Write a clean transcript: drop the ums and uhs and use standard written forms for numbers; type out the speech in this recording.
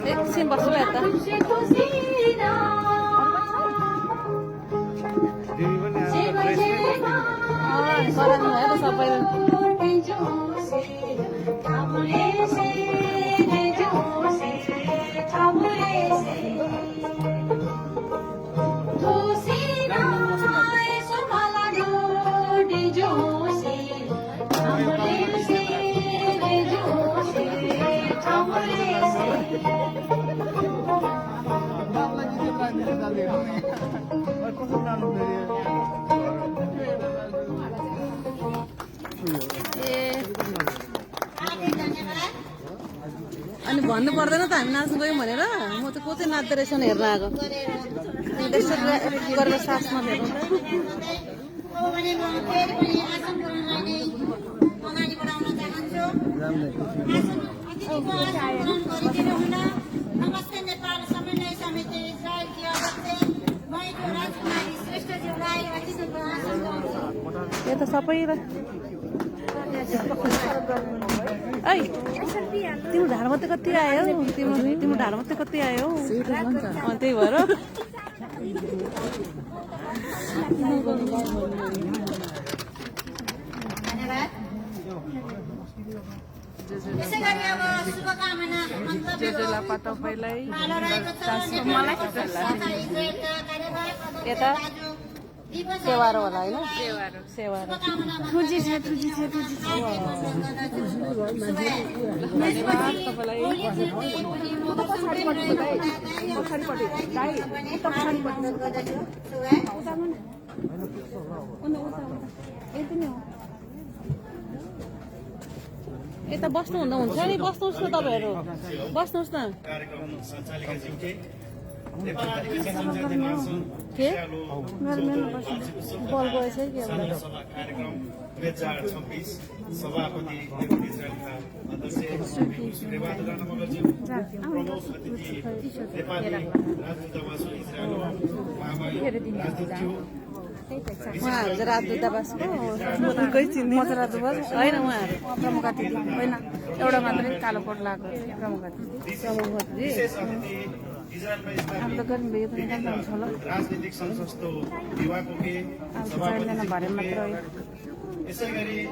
एकछिन बस्छु यता गराउनु भयो त सबैले अनि भन्नु पर्दैन त हामी नाच्नु गयौँ भनेर म त को चाहिँ नाच्दो रहेछ हेर्न आएको त्यस्तो गरेर सासमा हेर्नु यो त सबैलाई ऐ तिम्रो ढाड मात्रै कति आयो तिम्रो ढाड मात्रै कति आयो त्यही भएर तपाईँलाई यता सेवारो होला होइन सेवारो यता बस्नुहुँदा हुन्छ नि बस्नुहोस् न तपाईँहरू बस्नुहोस् न के बल गएछ कि सभापति उहाँहरू चाहिँ राजदूतावासको म त राजदूतावास होइन उहाँहरू प्रमुख अतिथि होइन एउटा मात्रै कालो कोट लगाएको प्रमुख अतिथि राजनीतिक संसदको विभागको के भरे मात्र यसै गरी